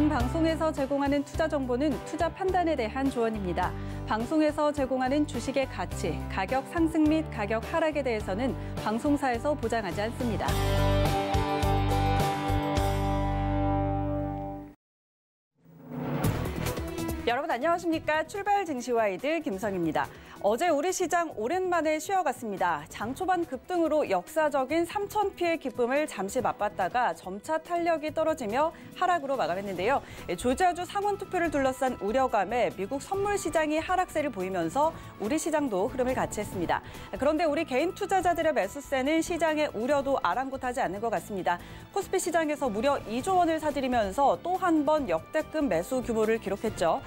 방송에서 제공하는 투자 정보는 투자 판단에 대한 조언입니다. 방송에서 제공하는 주식의 가치, 가격 상승 및 가격 하락에 대해서는 방송사에서 보장하지 않습니다. 여러분 안녕하십니까? 출발 증시와이드 김성입니다. 어제 우리 시장 오랜만에 쉬어갔습니다. 장 초반 급등으로 역사적인 3,000피의 기쁨을 잠시 맛봤다가 점차 탄력이 떨어지며 하락으로 마감했는데요. 조지아주 상원 투표를 둘러싼 우려감에 미국 선물 시장이 하락세를 보이면서 우리 시장도 흐름을 같이 했습니다. 그런데 우리 개인 투자자들의 매수세는 시장의 우려도 아랑곳하지 않는 것 같습니다. 코스피 시장에서 무려 2조 원을 사들이면서 또 한 번 역대급 매수 규모를 기록했죠.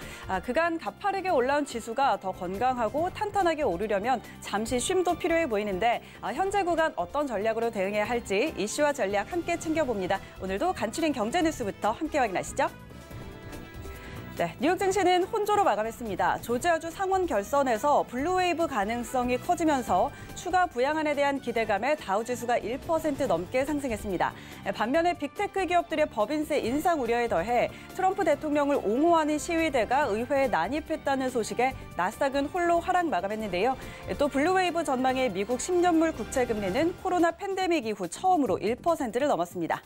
그간 가파르게 올라온 지수가 더 건강하고 탄탄하게 오르려면 잠시 쉼도 필요해 보이는데 현재 구간 어떤 전략으로 대응해야 할지 이슈와 전략 함께 챙겨봅니다. 오늘도 간추린 경제 뉴스부터 함께 확인하시죠. 네, 뉴욕 증시는 혼조로 마감했습니다. 조지아주 상원 결선에서 블루웨이브 가능성이 커지면서 추가 부양안에 대한 기대감에 다우지수가 1% 넘게 상승했습니다. 반면에 빅테크 기업들의 법인세 인상 우려에 더해 트럼프 대통령을 옹호하는 시위대가 의회에 난입했다는 소식에 나스닥은 홀로 하락 마감했는데요. 또 블루웨이브 전망의 미국 10년물 국채 금리는 코로나 팬데믹 이후 처음으로 1%를 넘었습니다.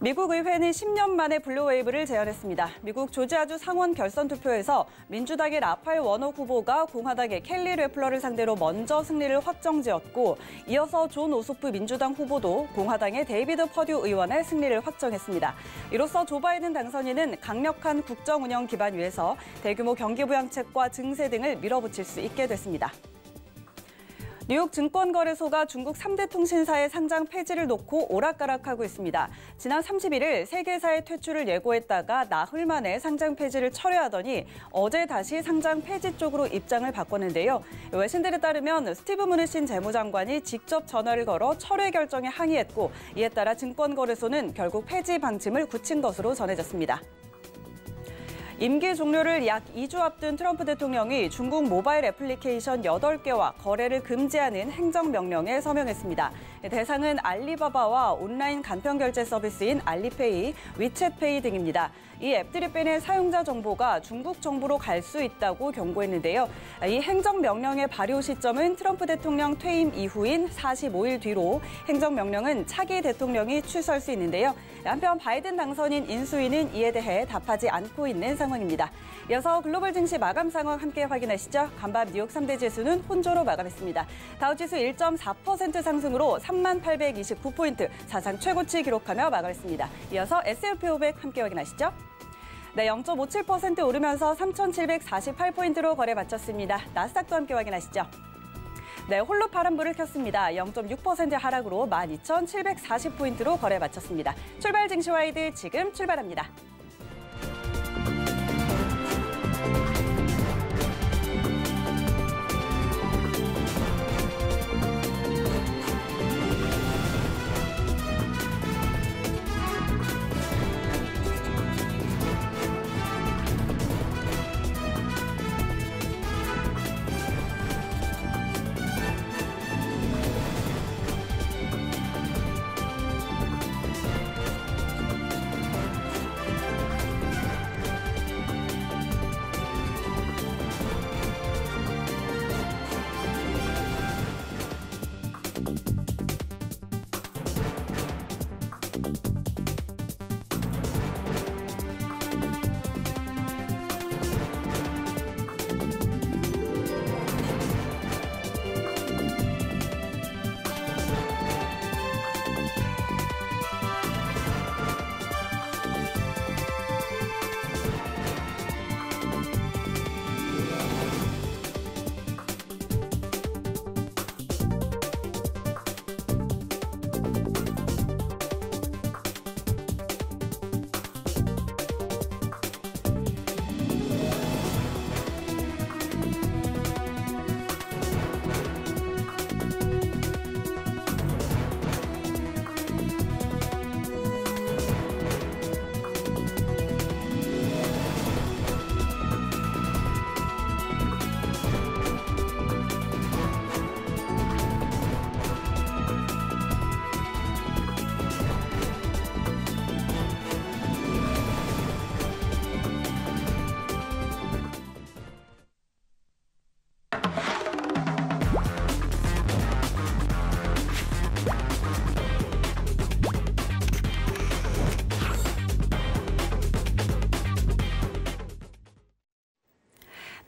미국 의회는 10년 만에 블루웨이브를 제안했습니다. 미국 조지아주 상원 결선 투표에서 민주당의 라팔 워너 후보가 공화당의 켈리 래플러를 상대로 먼저 승리를 확정지었고 이어서 존 오소프 민주당 후보도 공화당의 데이비드 퍼듀 의원의 승리를 확정했습니다. 이로써 조 바이든 당선인은 강력한 국정 운영 기반 위에서 대규모 경기 부양책과 증세 등을 밀어붙일 수 있게 됐습니다. 뉴욕 증권거래소가 중국 3대 통신사의 상장 폐지를 놓고 오락가락하고 있습니다. 지난 31일 세 개사의 퇴출을 예고했다가 나흘 만에 상장 폐지를 철회하더니 어제 다시 상장 폐지 쪽으로 입장을 바꿨는데요. 외신들에 따르면 스티브 무누신 재무장관이 직접 전화를 걸어 철회 결정에 항의했고 이에 따라 증권거래소는 결국 폐지 방침을 굳힌 것으로 전해졌습니다. 임기 종료를 약 2주 앞둔 트럼프 대통령이 중국 모바일 애플리케이션 8개와 거래를 금지하는 행정명령에 서명했습니다. 대상은 알리바바와 온라인 간편결제 서비스인 알리페이, 위챗페이 등입니다. 이 앱들이 빼낸 사용자 정보가 중국 정부로 갈 수 있다고 경고했는데요. 이 행정명령의 발효 시점은 트럼프 대통령 퇴임 이후인 45일 뒤로 행정명령은 차기 대통령이 취소할 수 있는데요. 한편 바이든 당선인 인수위는 이에 대해 답하지 않고 있는 상황입니다. 이어서 글로벌 증시 마감 상황 함께 확인하시죠. 간밤 뉴욕 3대 지수는 혼조로 마감했습니다. 다우지수 1.4% 상승으로 3829포인트, 사상 최고치 기록하며 마감했습니다. 이어서 S&P 500 함께 확인하시죠. 네, 0.57% 오르면서 3,748포인트로 거래 마쳤습니다. 나스닥도 함께 확인하시죠. 네, 홀로 파란불을 켰습니다. 0.6% 하락으로 12,740포인트로 거래 마쳤습니다. 출발 증시와이드 지금 출발합니다.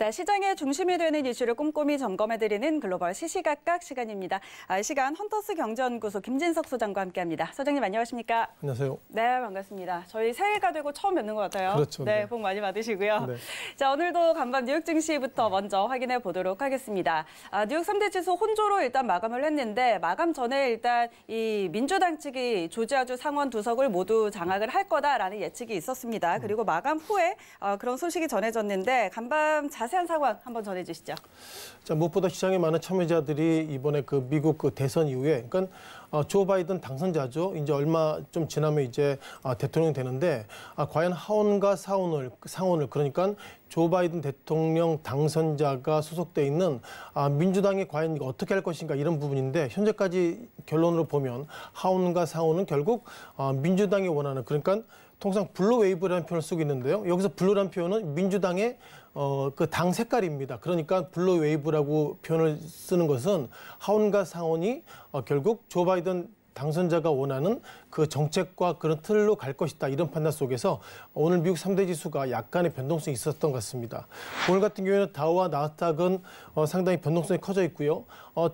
네, 시장의 중심이 되는 이슈를 꼼꼼히 점검해드리는 글로벌 시시각각 시간입니다. 이 시간 헌터스 경제연구소 김진석 소장과 함께합니다. 소장님 안녕하십니까? 안녕하세요. 네, 반갑습니다. 저희 새해가 되고 처음 뵙는 것 같아요. 그렇죠. 네, 복 많이 받으시고요. 네. 자, 오늘도 간밤 뉴욕 증시부터 먼저 확인해 보도록 하겠습니다. 뉴욕 3대 지수 혼조로 일단 마감을 했는데 마감 전에 일단 이 민주당 측이 조지아주 상원 2석을 모두 장악을 할 거다라는 예측이 있었습니다. 그리고 마감 후에 그런 소식이 전해졌는데 간밤 자세한 상황 한번 전해주시죠. 자, 무엇보다 시장에 많은 참여자들이 이번에 그 미국 그 대선 이후에, 그러니까 조 바이든 당선자죠. 이제 얼마 좀 지나면 이제 대통령이 되는데 과연 하원과 상원을 그러니까 조 바이든 대통령 당선자가 소속돼 있는 민주당이 과연 이거 어떻게 할 것인가 이런 부분인데 현재까지 결론으로 보면 하원과 상원은 결국 민주당이 원하는 그러니까 통상 블루 웨이브라는 표현을 쓰고 있는데요. 여기서 블루라는 표현은 민주당의 그 당 색깔입니다. 그러니까 블루 웨이브라고 표현을 쓰는 것은 하원과 상원이 결국 조 바이든 당선자가 원하는 그 정책과 그런 틀로 갈 것이다. 이런 판단 속에서 오늘 미국 3대 지수가 약간의 변동성이 있었던 것 같습니다. 오늘 같은 경우에는 다우와 나스닥은 상당히 변동성이 커져 있고요.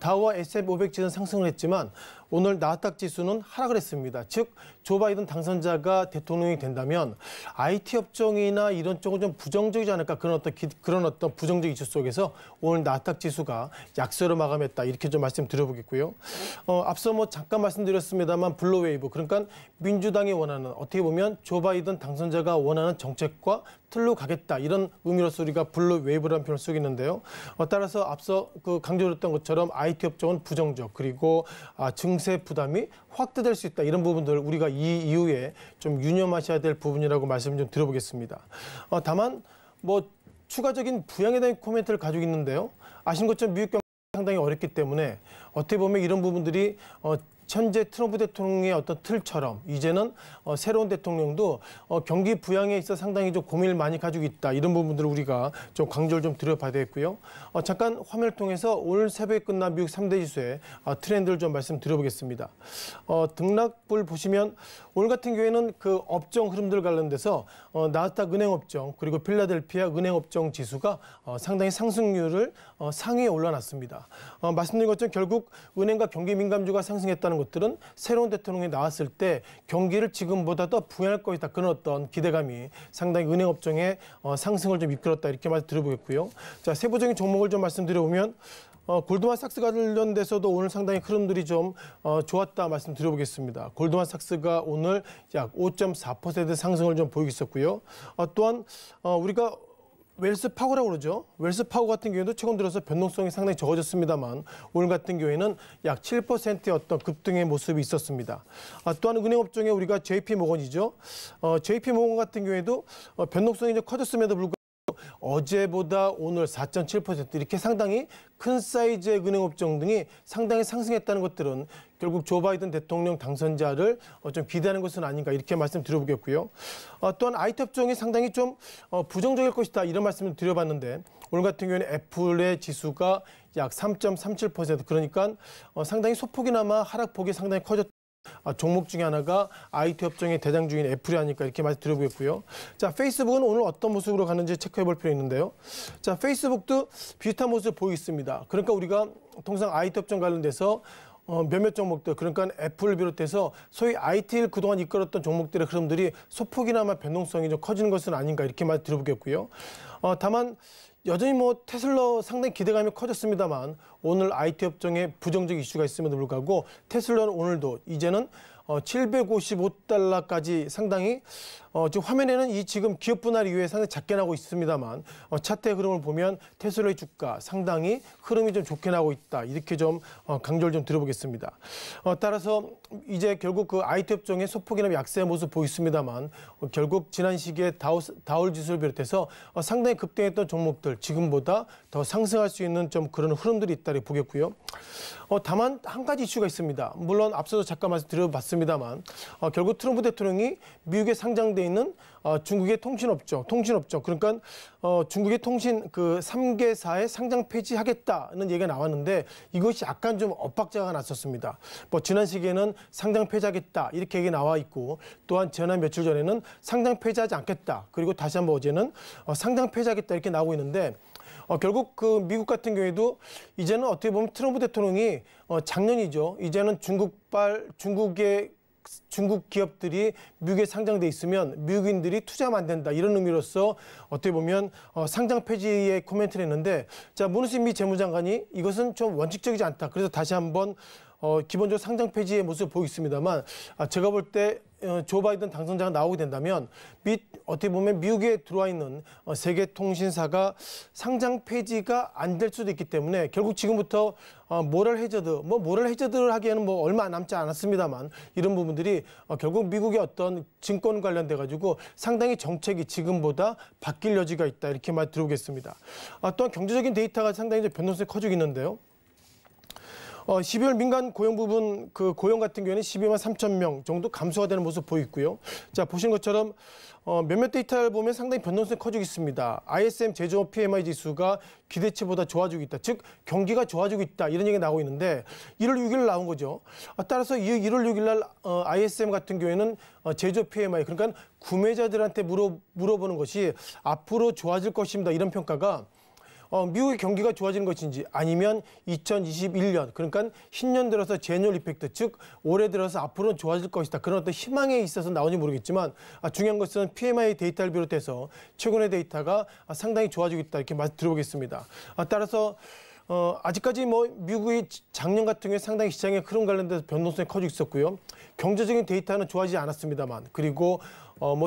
다우와 S&P 500 지수는 상승을 했지만 오늘 나스닥 지수는 하락을 했습니다. 즉 조 바이든 당선자가 대통령이 된다면 IT 업종이나 이런 쪽은 좀 부정적이지 않을까 그런 어떤 부정적 이슈 속에서 오늘 나스닥 지수가 약세로 마감했다. 이렇게 좀 말씀드려보겠고요. 앞서 뭐 잠깐 말씀드렸습니다만 블루 웨이브 그러니까 민주당이 원하는 어떻게 보면 조 바이든 당선자가 원하는 정책과 틀로 가겠다 이런 의미로서 우리가 블루 웨이브라는 표현을 쓰고 있는데요. 따라서 앞서 그 강조드렸던 것처럼 IT 업종은 부정적 그리고 증세 부담이 확대될 수 있다 이런 부분들 우리가 이 이후에 좀 유념하셔야 될 부분이라고 말씀 좀 드려보겠습니다. 다만 뭐 추가적인 부양에 대한 코멘트를 가지고 있는데요. 아시는 것처럼 미국 경제 상당히 어렵기 때문에 어떻게 보면 이런 부분들이 현재 트럼프 대통령의 어떤 틀처럼 이제는 새로운 대통령도 경기 부양에 있어 상당히 좀 고민을 많이 가지고 있다. 이런 부분들을 우리가 좀 강조를 좀 드려봐야 되겠고요. 잠깐 화면을 통해서 오늘 새벽에 끝난 미국 3대 지수의 트렌드를 좀 말씀드려보겠습니다. 등락불 보시면 오늘 같은 경우에는 그 업종 흐름들 관련돼서 나스닥 은행업종 그리고 필라델피아 은행업종 지수가 상당히 상승률을 상위에 올라놨습니다. 말씀드린 것처럼 결국 은행과 경기 민감주가 상승했다는 것들은 새로운 대통령이 나왔을 때 경기를 지금보다 더 부양할 것이다. 그런 어떤 기대감이 상당히 은행업종의 상승을 좀 이끌었다. 이렇게 말씀드려보겠고요. 자, 세부적인 종목을 좀 말씀드려보면 골드만삭스 관련돼서도 오늘 상당히 흐름들이 좀 좋았다 말씀드려보겠습니다. 골드만삭스가 오늘 약 5.4% 상승을 좀 보이고 있었고요. 또한 우리가 웰스파고라고 그러죠. 웰스파고 같은 경우에도 최근 들어서 변동성이 상당히 적어졌습니다만 오늘 같은 경우에는 약 7%의 어떤 급등의 모습이 있었습니다. 또한 은행업종에 우리가 JP모건이죠. JP모건 같은 경우에도 변동성이 좀 커졌음에도 불구하고 어제보다 오늘 4.7% 이렇게 상당히 큰 사이즈의 은행업종 등이 상당히 상승했다는 것들은 결국 조 바이든 대통령 당선자를 좀 기대하는 것은 아닌가 이렇게 말씀드려보겠고요. 또한 IT 업종이 상당히 좀 부정적일 것이다 이런 말씀을 드려봤는데 오늘 같은 경우에는 애플의 지수가 약 3.37% 그러니까 상당히 소폭이나마 하락폭이 상당히 커졌다. 종목 중에 하나가 IT 업종의 대장주인 애플이 아닐까 이렇게 말씀드려보겠고요. 자, 페이스북은 오늘 어떤 모습으로 가는지 체크해 볼 필요 있는데요. 자, 페이스북도 비슷한 모습을 보이고 있습니다. 그러니까 우리가 통상 IT 업종 관련돼서 몇몇 종목들 그러니까 애플을 비롯해서 소위 IT를 그동안 이끌었던 종목들의 흐름들이 소폭이나마 변동성이 좀 커지는 것은 아닌가 이렇게 말씀드려보겠고요. 다만 여전히 뭐 테슬라 상당히 기대감이 커졌습니다만 오늘 IT 업종에 부정적 이슈가 있음에도 불구하고 테슬라는 오늘도 이제는 $755까지 상당히 지금 화면에는 이 지금 기업 분할 이후에 상당히 작게 나고 있습니다만 차트의 흐름을 보면 테슬라의 주가 상당히 흐름이 좀 좋게 나고 있다. 이렇게 좀 강조를 좀 드려보겠습니다. 따라서 이제 결국 그 IT 업종의 소폭이나 약세의 모습 보이습니다만 결국 지난 시기에 다울 지수를 비롯해서 상당히 급등했던 종목들 지금보다 더 상승할 수 있는 좀 그런 흐름들이 있다고 보겠고요. 다만 한 가지 이슈가 있습니다. 물론 앞서도 잠깐 말씀드려봤습니다만 결국 트럼프 대통령이 미국에 상장돼 있는 중국의 통신업종 그러니까 중국의 통신 그 3개사의 상장 폐지하겠다는 얘기가 나왔는데 이것이 약간 좀 엇박자가 났었습니다. 뭐 지난 시기에는 상장 폐지하겠다 이렇게 얘기 나와 있고 또한 지난 며칠 전에는 상장 폐지하지 않겠다 그리고 다시 한번 어제는 상장 폐지하겠다 이렇게 나오고 있는데 결국 그 미국 같은 경우에도 이제는 어떻게 보면 트럼프 대통령이 작년이죠. 이제는 중국 기업들이 미국에 상장돼 있으면 미국인들이 투자하면 안 된다. 이런 의미로서 어떻게 보면 상장 폐지의 코멘트를 했는데, 자, 문우신 미 재무장관이 이것은 좀 원칙적이지 않다. 그래서 다시 한번 기본적으로 상장 폐지의 모습을 보이고 있습니다만, 제가 볼 때 조 바이든 당선자가 나오게 된다면 어떻게 보면 미국에 들어와 있는 세계 통신사가 상장 폐지가 안 될 수도 있기 때문에 결국 지금부터 모럴 해저드를 하기에는 얼마 남지 않았습니다만, 이런 부분들이 결국 미국의 어떤 증권 관련돼 가지고 상당히 정책이 지금보다 바뀔 여지가 있다, 이렇게 말 들어보겠습니다. 또한 경제적인 데이터가 상당히 변동성이 커지고 있는데요. 12월 민간 고용 부분 그 고용 같은 경우에는 12만 3천 명 정도 감소가 되는 모습 보이고요. 자, 보신 것처럼 몇몇 데이터를 보면 상당히 변동성이 커지고 있습니다. ISM 제조업 PMI 지수가 기대치보다 좋아지고 있다. 즉 경기가 좋아지고 있다, 이런 얘기가 나오고 있는데 1월 6일 나온 거죠. 따라서 1월 6일 날 ISM 같은 경우에는 제조업 PMI, 그러니까 구매자들한테 물어보는 것이 앞으로 좋아질 것입니다, 이런 평가가 미국의 경기가 좋아지는 것인지, 아니면 2021년, 그러니까 신년 들어서 제뉴얼 이펙트, 즉 올해 들어서 앞으로는 좋아질 것이다, 그런 어떤 희망에 있어서 나오는지 모르겠지만, 중요한 것은 PMI 데이터를 비롯해서 최근의 데이터가 상당히 좋아지고 있다, 이렇게 말씀 드려보겠습니다. 따라서 아직까지 미국의 작년 같은 경우에 상당히 시장의 흐름 관련돼서 변동성이 커지고 있었고요. 경제적인 데이터는 좋아지지 않았습니다만, 그리고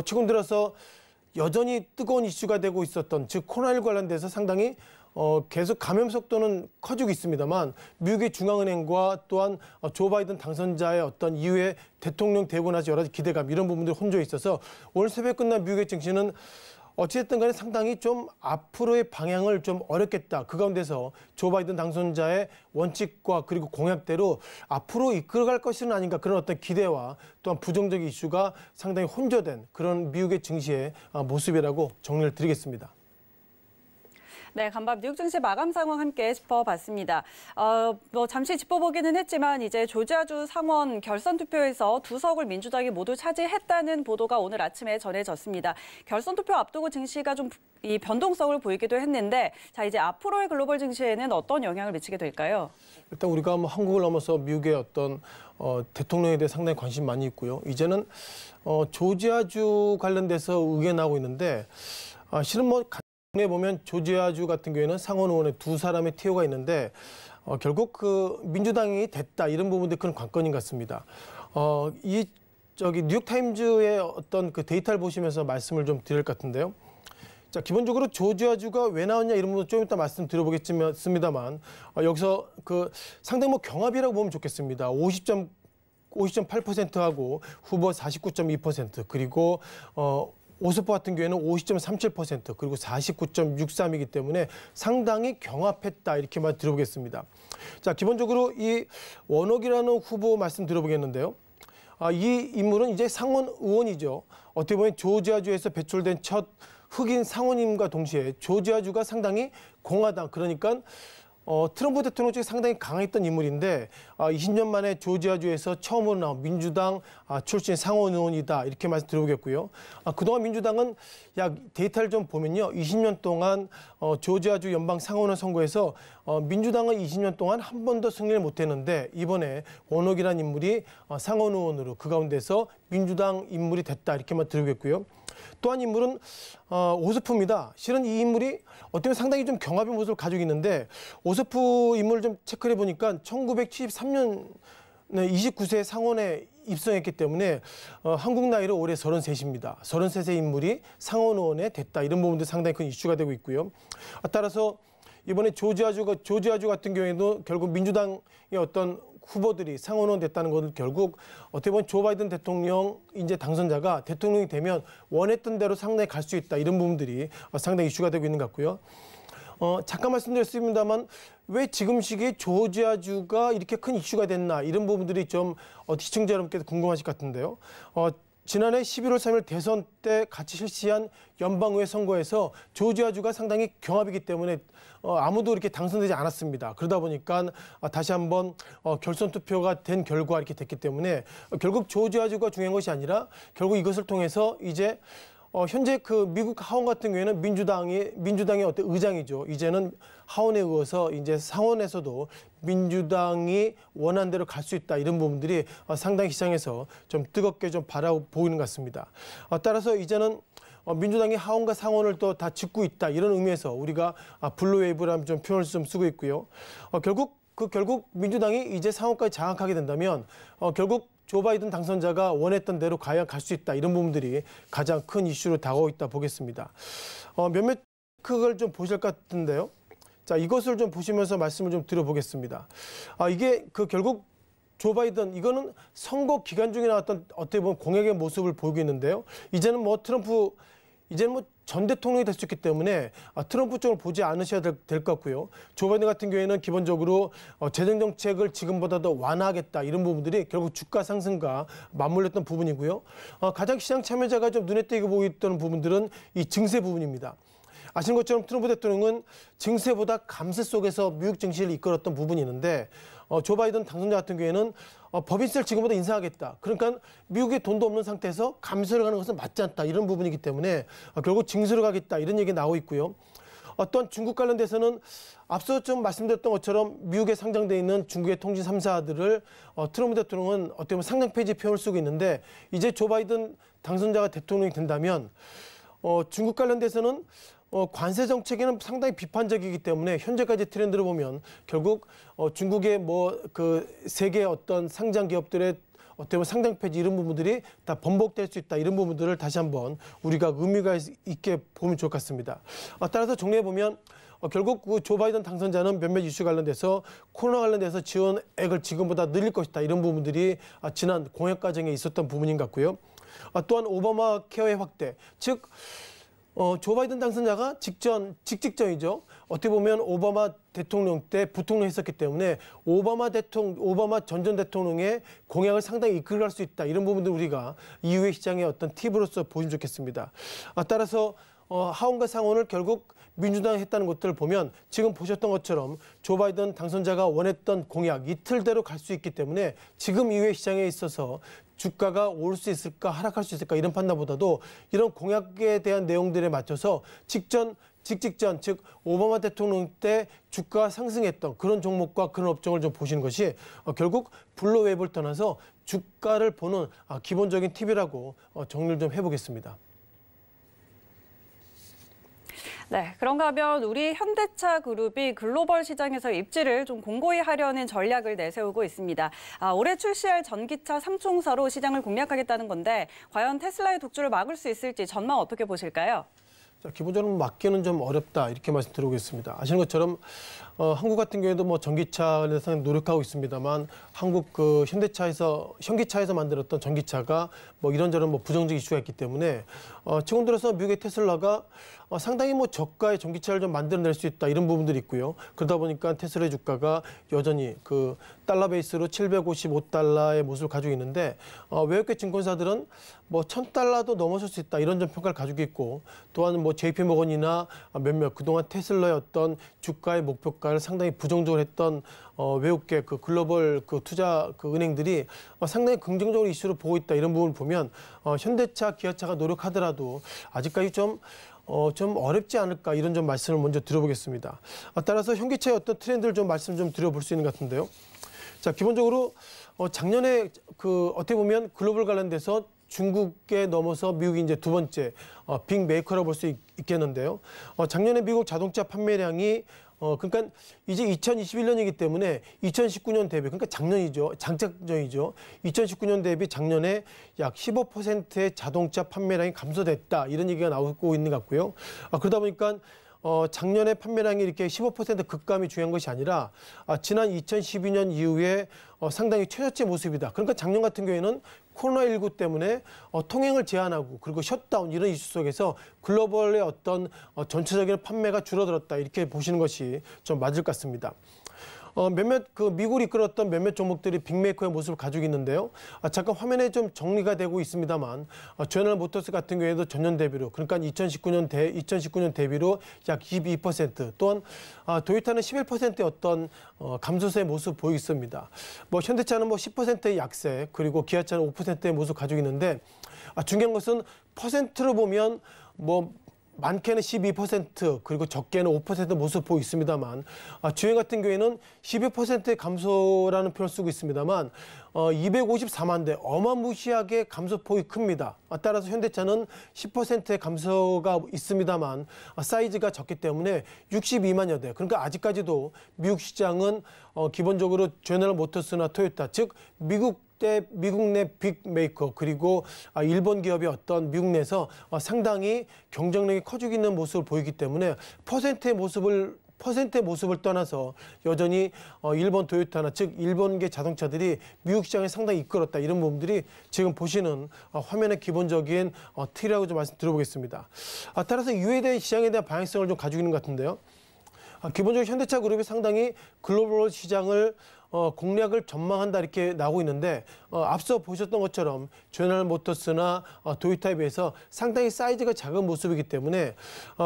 최근 들어서 여전히 뜨거운 이슈가 되고 있었던, 즉 코로나19 관련돼서 상당히 계속 감염 속도는 커지고 있습니다만, 미국의 중앙은행과 또한 조 바이든 당선자의 어떤 이후에 대통령 되고 나서 여러 가지 기대감, 이런 부분들이 혼조해 있어서 오늘 새벽 끝난 미국의 증시는 어찌됐든 간에 상당히 좀 앞으로의 방향을 좀 어렵겠다. 그 가운데서 조 바이든 당선자의 원칙과 그리고 공약대로 앞으로 이끌어갈 것은 아닌가, 그런 어떤 기대와 또한 부정적인 이슈가 상당히 혼조된 그런 미국의 증시의 모습이라고 정리를 드리겠습니다. 네, 간밤 뉴욕 증시 마감 상황 함께 짚어봤습니다. 잠시 짚어보기는 했지만 이제 조지아주 상원 결선 투표에서 2석을 민주당이 모두 차지했다는 보도가 오늘 아침에 전해졌습니다. 결선 투표 앞두고 증시가 좀 이 변동성을 보이기도 했는데, 자, 이제 앞으로의 글로벌 증시에는 어떤 영향을 미치게 될까요? 일단 우리가 한국을 넘어서 미국의 어떤 대통령에 대해 상당히 관심이 많이 있고요. 이제는 조지아주 관련돼서 의견 나오고 있는데, 실은 보면 조지아주 같은 경우에는 상원 의원에 2사람의 티오가 있는데 결국 그 민주당이 됐다, 이런 부분들이 그런 관건인 것 같습니다. 뉴욕타임즈의 어떤 그 데이터를 보시면서 말씀을 좀 드릴 것 같은데요. 자, 기본적으로 조지아주가 왜 나왔냐, 이런 부분 좀 이따 말씀드려보겠습니다만, 여기서 그 상당히 경합이라고 보면 좋겠습니다. 50.8%하고 후보 49.2%, 그리고 오스퍼 같은 경우에는 50.37%, 그리고 49.63이기 때문에 상당히 경합했다, 이렇게 말 들어보겠습니다. 자, 기본적으로 이 워녹이라는 후보 말씀 들어보겠는데요. 이 인물은 이제 상원 의원이죠. 어떻게 보면 조지아주에서 배출된 첫 흑인 상원임과 동시에 조지아주가 상당히 공화당, 그러니까 트럼프 대통령 쪽에 상당히 강했던 인물인데 20년 만에 조지아주에서 처음으로 나온 민주당 출신 상원 의원이다, 이렇게 말씀 드려보겠고요. 그동안 민주당은 데이터를 좀 보면요, 20년 동안 조지아주 연방 상원의원 선거에서 민주당은 20년 동안 한 번도 승리를 못했는데, 이번에 워녹이라는 인물이 상원 의원으로 그 가운데서 민주당 인물이 됐다, 이렇게만 드리겠고요. 또 한 인물은 오스프입니다. 실은 이 인물이 어떻게 보면 상당히 좀 경합의 모습을 가지고 있는데, 오스프 인물을 좀 체크해 보니까 1973년 29세 상원에 입성했기 때문에 한국 나이로 올해 33입니다. 33세 인물이 상원 의원에 됐다, 이런 부분도 상당히 큰 이슈가 되고 있고요. 따라서 이번에 조지아주 같은 경우에도 결국 민주당의 어떤 후보들이 상원의원 됐다는 것은 결국 어떻게 보면 조 바이든 대통령 이제 당선자가 대통령이 되면 원했던 대로 상당히 갈 수 있다, 이런 부분들이 상당히 이슈가 되고 있는 것 같고요. 잠깐 말씀드렸습니다만 왜 지금 시기에 조지아주가 이렇게 큰 이슈가 됐나, 이런 부분들이 좀 시청자 여러분께서 궁금하실 것 같은데요. 지난해 11월 3일 대선 때 같이 실시한 연방의회 선거에서 조지아주가 상당히 경합이기 때문에 아무도 이렇게 당선되지 않았습니다. 그러다 보니까 다시 한번 결선 투표가 된 결과 이렇게 됐기 때문에 결국 조지아주가 중요한 것이 아니라 결국 이것을 통해서 이제 현재 그 미국 하원 같은 경우에는 민주당의 어떤 의장이죠. 이제는 하원에 이어서 이제 상원에서도 민주당이 원하는 대로 갈 수 있다, 이런 부분들이 상당히 시장에서 좀 뜨겁게 좀 바라보이는 것 같습니다. 따라서 이제는 민주당이 하원과 상원을 또 다 짚고 있다, 이런 의미에서 우리가 블루웨이브라는 좀 표현을 좀 쓰고 있고요. 결국 민주당이 이제 상원까지 장악하게 된다면 결국 조 바이든 당선자가 원했던 대로 과연 갈 수 있다, 이런 부분들이 가장 큰 이슈로 다가오고 있다 보겠습니다. 몇몇 그걸 좀 보실 것 같은데요. 자, 이것을 좀 보시면서 말씀을 좀 드려보겠습니다. 이게 결국 조 바이든, 이거는 선거 기간 중에 나왔던 어떻게 보면 공약의 모습을 보이고 있는데요. 이제는 뭐 전 대통령이 될 수 있기 때문에 트럼프 쪽을 보지 않으셔야 될 것 같고요. 조 바이든 같은 경우에는 기본적으로 재정 정책을 지금보다 더 완화하겠다, 이런 부분들이 결국 주가 상승과 맞물렸던 부분이고요. 가장 시장 참여자가 좀 눈에 띄게 보였던 부분들은 이 증세 부분입니다. 아시는 것처럼 트럼프 대통령은 증세보다 감세 속에서 미국 증시를 이끌었던 부분이 있는데 조 바이든 당선자 같은 경우에는 법인세를 지금보다 인상하겠다. 그러니까 미국에 돈도 없는 상태에서 감세를 가는 것은 맞지 않다, 이런 부분이기 때문에 결국 증세로 가겠다, 이런 얘기가 나오고 있고요. 또한 중국 관련돼서는 앞서 좀 말씀드렸던 것처럼 미국에 상장돼 있는 중국의 통신 3사들을 트럼프 대통령은 어떻게 보면 상장 폐지 표현을 쓰고 있는데, 이제 조 바이든 당선자가 대통령이 된다면 중국 관련돼서는 관세 정책에는 상당히 비판적이기 때문에 현재까지 트렌드를 보면 결국 중국의 세계 어떤 상장 기업들의 어떻게 보면 상장 폐지, 이런 부분들이 다 번복될 수 있다, 이런 부분들을 다시 한번 우리가 의미가 있게 보면 좋을 것 같습니다. 따라서 정리해 보면 결국 그 조 바이든 당선자는 몇몇 이슈 관련돼서 코로나 관련돼서 지원액을 지금보다 늘릴 것이다, 이런 부분들이 지난 공약 과정에 있었던 부분인 것 같고요. 또한 오바마 케어의 확대, 즉 조 바이든 당선자가 직직전이죠. 어떻게 보면 오바마 대통령 때 부통령 했었기 때문에 오바마 전 대통령의 공약을 상당히 이끌어갈 수 있다, 이런 부분들 우리가 이후의 시장의 어떤 팁으로서 보시면 좋겠습니다. 따라서 하원과 상원을 결국 민주당이 했다는 것들을 보면 지금 보셨던 것처럼 조 바이든 당선자가 원했던 공약 이틀대로 갈 수 있기 때문에 지금 이후의 시장에 있어서 주가가 오를 수 있을까, 하락할 수 있을까, 이런 판단보다도 이런 공약에 대한 내용들에 맞춰서 직전, 즉 오바마 대통령 때 주가가 상승했던 그런 종목과 그런 업종을 좀 보시는 것이 결국 블루웨이브를 떠나서 주가를 보는 기본적인 팁이라고 정리를 좀 해보겠습니다. 네, 그런가 하면 우리 현대차 그룹이 글로벌 시장에서 입지를 좀 공고히 하려는 전략을 내세우고 있습니다. 올해 출시할 전기차 3총사로 시장을 공략하겠다는 건데 과연 테슬라의 독주를 막을 수 있을지 전망 어떻게 보실까요? 자, 기본적으로 막기는 좀 어렵다, 이렇게 말씀드리겠습니다. 아시는 것처럼 한국 같은 경우에도 뭐 전기차 관련해서 노력하고 있습니다만 한국 현기차에서 만들었던 전기차가 뭐 이런저런 부정적 이슈가 있기 때문에 최근 들어서 미국의 테슬라가 상당히 저가의 전기차를 좀 만들어낼 수 있다, 이런 부분들이 있고요. 그러다 보니까 테슬라의 주가가 여전히 그 달러 베이스로 755달러의 모습을 가지고 있는데 외국계 증권사들은 $1,000도 넘어설 수 있다, 이런 좀 평가를 가지고 있고, 또한 JP모건이나 몇몇 그동안 테슬라의 어떤 주가의 목표가를 상당히 부정적으로 했던 외국계 그 글로벌 투자 은행들이 상당히 긍정적으로 이슈를 보고 있다, 이런 부분을 보면 현대차, 기아차가 노력하더라도 아직까지 좀 어렵지 않을까, 이런 좀 말씀을 먼저 드려보겠습니다. 따라서 현기차의 어떤 트렌드를 좀 말씀 좀 드려볼 수 있는 것 같은데요. 자, 기본적으로 작년에 어떻게 보면 글로벌 관련돼서 중국에 넘어서 미국이 이제 두 번째 빅 메이커라고 볼 수 있겠는데요. 작년에 미국 자동차 판매량이 그러니까 이제 2021년이기 때문에 2019년 대비, 그러니까 장작전이죠. 2019년 대비 작년에 약 15%의 자동차 판매량이 감소됐다, 이런 얘기가 나오고 있는 것 같고요. 그러다 보니까 작년에 판매량이 이렇게 15% 급감이 중요한 것이 아니라 지난 2012년 이후에 상당히 최저치 모습이다. 그러니까 작년 같은 경우에는 코로나19 때문에 통행을 제한하고 그리고 셧다운, 이런 이슈 속에서 글로벌의 어떤 전체적인 판매가 줄어들었다, 이렇게 보시는 것이 좀 맞을 것 같습니다. 몇몇 그 미국을 이끌었던 몇몇 종목들이 빅메이커의 모습을 가지고 있는데요. 잠깐 화면에 좀 정리가 되고 있습니다만 제너럴 모터스 같은 경우에도 전년 대비로 그러니까 2019년 대비로 약 22% 또한 도요타는 11%의 어떤 감소세의 모습 보이고 있습니다. 뭐 현대차는 뭐 10%의 약세 그리고 기아차는 5%의 모습 가지고 있는데 중요한 것은 퍼센트로 보면 뭐 많게는 12% 그리고 적게는 5% 모습 보이고 있습니다만 주행 같은 경우에는 12%의 감소라는 표현을 쓰고 있습니다만 254만 대 어마무시하게 감소폭이 큽니다. 따라서 현대차는 10%의 감소가 있습니다만 사이즈가 적기 때문에 62만여 대. 그러니까 아직까지도 미국 시장은 기본적으로 제너럴 모터스나 토요타 즉 미국 내 빅메이커 그리고 일본 기업의 어떤 미국 내에서 상당히 경쟁력이 커지고 있는 모습을 보이기 때문에 퍼센트의 모습을 떠나서 여전히 일본 토요타나 즉 일본계 자동차들이 미국 시장을 상당히 이끌었다 이런 부분들이 지금 보시는 화면의 기본적인 틀이라고 좀 말씀드려보겠습니다. 따라서 이에 대한 시장에 대한 방향성을 좀 가지고 있는 것 같은데요. 기본적으로 현대차 그룹이 상당히 글로벌 시장을 공략을 전망한다 이렇게 나오고 있는데 앞서 보셨던 것처럼 제너럴 모터스나 도요타에 비해서 상당히 사이즈가 작은 모습이기 때문에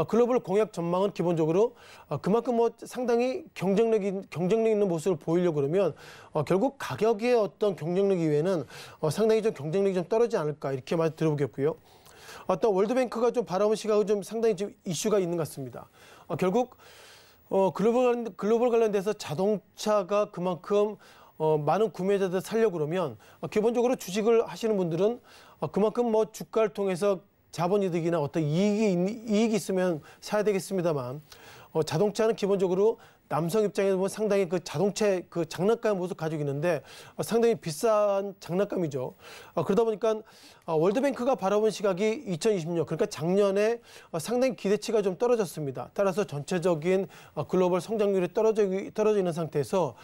글로벌 공략 전망은 기본적으로 그만큼 뭐 상당히 경쟁력 있는 모습을 보이려고 그러면 결국 가격의 어떤 경쟁력 이외에는 상당히 좀 경쟁력이 좀 떨어지지 않을까 이렇게 말씀드려보겠고요. 또 월드뱅크가 좀 바라보는 시각은 좀 상당히 좀 이슈가 있는 것 같습니다. 결국 글로벌 관련돼서 자동차가 그만큼 많은 구매자들 살려고 그러면 기본적으로 주식을 하시는 분들은 그만큼 뭐 주가를 통해서 자본이득이나 어떤 이익이 있으면 사야 되겠습니다만 자동차는 기본적으로 남성 입장에서 보면 상당히 그 자동차의 그 장난감의 모습을 가지고 있는데 상당히 비싼 장난감이죠. 그러다 보니까 월드뱅크가 바라본 시각이 2020년 그러니까 작년에 상당히 기대치가 좀 떨어졌습니다. 따라서 전체적인 글로벌 성장률이 떨어져 있는 상태에서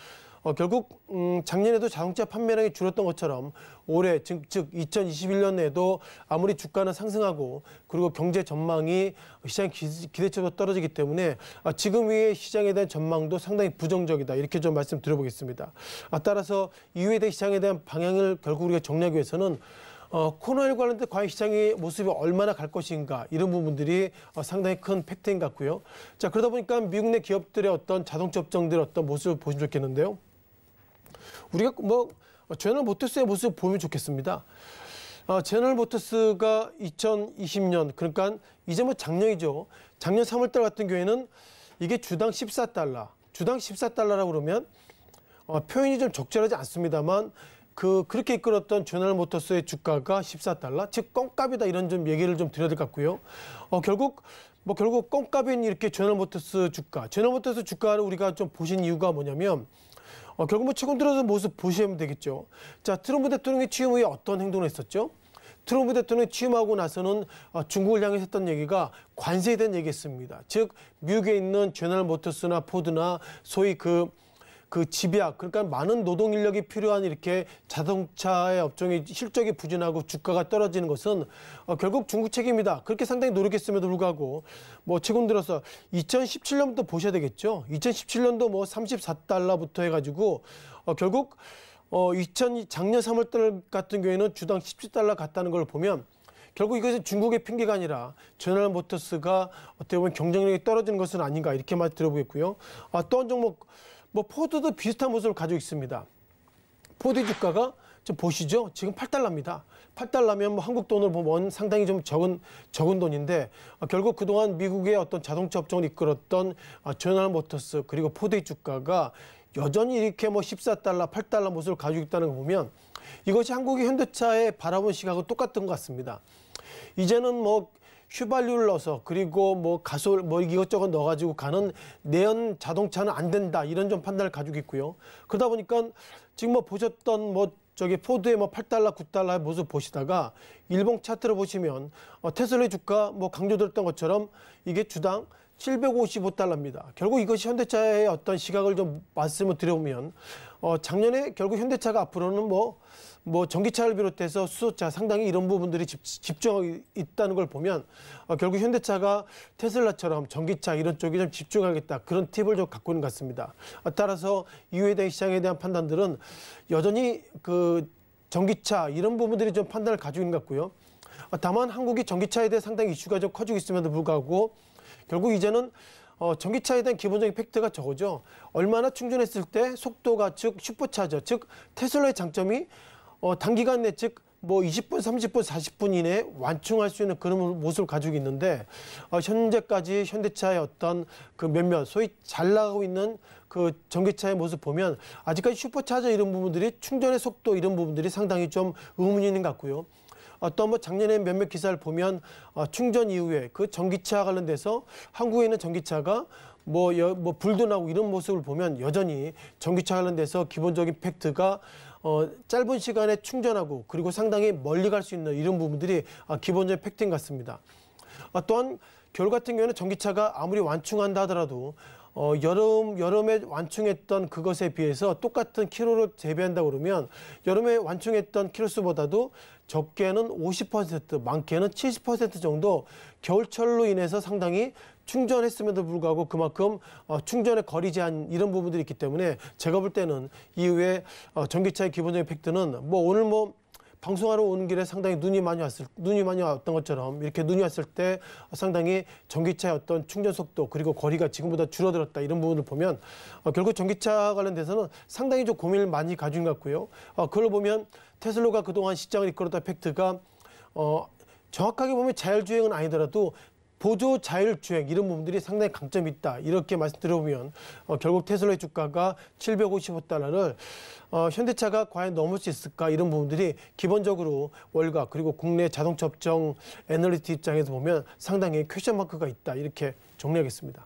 결국 작년에도 자동차 판매량이 줄었던 것처럼 올해 즉 2021년에도 아무리 주가는 상승하고 그리고 경제 전망이 시장 기대치도 떨어지기 때문에 지금 위의 시장에 대한 전망도 상당히 부정적이다 이렇게 좀 말씀드려보겠습니다. 따라서 이후에 대한 시장에 대한 방향을 결국 우리가 정리하기 위해서는 코로나19 관련된 과연 시장의 모습이 얼마나 갈 것인가 이런 부분들이 상당히 큰 팩트인 것 같고요. 자 그러다 보니까 미국 내 기업들의 어떤 자동차 업종들의 어떤 모습을 보시면 좋겠는데요. 우리가 뭐 제너럴 모터스의 모습을 보면 좋겠습니다. 제너럴 모터스가 2020년 그러니까 이제 뭐 작년이죠. 작년 3월달 같은 경우에는 이게 주당 14달러라고 그러면 표현이 좀 적절하지 않습니다만 그렇게 이끌었던 제너럴 모터스의 주가가 14달러 즉 껌값이다 이런 좀 얘기를 좀 드려야 될 것 같고요. 결국 껌값인 이렇게 제너럴 모터스 주가를 우리가 좀 보신 이유가 뭐냐면 결국 뭐 최근 들어서 모습 보시면 되겠죠. 자, 트럼프 대통령이 취임 후에 어떤 행동을 했었죠? 트럼프 대통령이 취임하고 나서는 중국을 향해서 했던 얘기가 관세에 대한 얘기했습니다. 즉 미국에 있는 제너럴 모터스나 포드나 소위 그 집약 그러니까 많은 노동 인력이 필요한 이렇게 자동차의 업종의 실적이 부진하고 주가가 떨어지는 것은 결국 중국 책임이다. 그렇게 상당히 노력했음에도 불구하고 뭐 최근 들어서 2017년부터 보셔야 되겠죠. 2017년도 뭐 34달러부터 해가지고 결국 작년 3월달 같은 경우에는 주당 17달러 갔다는 걸 보면 결국 이것은 중국의 핑계가 아니라 제너럴 모터스가 어떻게 보면 경쟁력이 떨어지는 것은 아닌가 이렇게 말 들어보겠고요. 또 한 종목 뭐 포드도 비슷한 모습을 가지고 있습니다. 포드 주가가 좀 보시죠. 지금 8달러입니다. 8달러면 뭐 한국 돈으로 보면 상당히 좀 적은 돈인데 결국 그동안 미국의 어떤 자동차 업종을 이끌었던 제너럴 모터스 그리고 포드의 주가가 여전히 이렇게 뭐 14달러, 8달러 모습을 가지고 있다는 거 보면 이것이 한국의 현대차의 바라본 시각은 똑같은 것 같습니다. 이제는 뭐 휘발유를 넣어서 그리고 뭐 가솔 뭐 이것저것 넣어가지고 가는 내연 자동차는 안 된다 이런 좀 판단을 가지고 있고요. 그러다 보니까 지금 뭐 보셨던 뭐 저기 포드의 뭐 8달러, 9달러의 모습 보시다가 일봉 차트를 보시면 테슬라의 주가 뭐 강조드렸던 것처럼 이게 주당 $755입니다. 결국 이것이 현대차의 어떤 시각을 좀 말씀을 드려보면 작년에 결국 현대차가 앞으로는 뭐 전기차를 비롯해서 수소차 상당히 이런 부분들이 집중하고 있다는 걸 보면 결국 현대차가 테슬라처럼 전기차 이런 쪽에 좀 집중하겠다 그런 팁을 좀 갖고 있는 것 같습니다. 따라서 이후에 대한 시장에 대한 판단들은 여전히 그 전기차 이런 부분들이 좀 판단을 가지고 있는 것 같고요. 다만 한국이 전기차에 대해 상당히 이슈가 좀 커지고 있음에도 불구하고 결국 이제는 전기차에 대한 기본적인 팩트가 저거죠. 얼마나 충전했을 때 속도가 즉 슈퍼차저 즉 테슬라의 장점이 단기간 내 즉 뭐 20분, 30분, 40분 이내에 완충할 수 있는 그런 모습을 가지고 있는데 현재까지 현대차의 어떤 그 몇몇 소위 잘 나가고 있는 그 전기차의 모습 보면 아직까지 슈퍼차저 이런 부분들이 충전의 속도 이런 부분들이 상당히 좀 의문이 있는 것 같고요. 또 뭐 작년에 몇몇 기사를 보면 충전 이후에 그 전기차 관련돼서 한국에 있는 전기차가 뭐 불도 나고 이런 모습을 보면 여전히 전기차 관련돼서 기본적인 팩트가 짧은 시간에 충전하고 그리고 상당히 멀리 갈 수 있는 이런 부분들이 기본적인 팩트인 것 같습니다. 또한 겨울 같은 경우에는 전기차가 아무리 완충한다 하더라도 여름에 완충했던 그것에 비해서 똑같은 키로를 재배한다고 그러면 여름에 완충했던 키로수보다도 적게는 50%, 많게는 70% 정도 겨울철로 인해서 상당히 충전했음에도 불구하고 그만큼 충전의 거리 제한 이런 부분들이 있기 때문에 제가 볼 때는 이후에 전기차의 기본적인 팩트는 뭐 오늘 뭐 방송하러 오는 길에 상당히 눈이 많이 왔던 것처럼 이렇게 눈이 왔을 때 상당히 전기차의 어떤 충전 속도 그리고 거리가 지금보다 줄어들었다 이런 부분을 보면 결국 전기차 관련돼서는 상당히 좀 고민을 많이 가진 것 같고요. 그걸 보면 테슬라가 그동안 시장을 이끌었던 팩트가 정확하게 보면 자율주행은 아니더라도 보조 자율주행 이런 부분들이 상당히 강점이 있다. 이렇게 말씀드려보면 결국 테슬라의 주가가 $755를 현대차가 과연 넘을 수 있을까 이런 부분들이 기본적으로 월가 그리고 국내 자동차 업종 애널리스트 입장에서 보면 상당히 퀘션 마크가 있다. 이렇게 정리하겠습니다.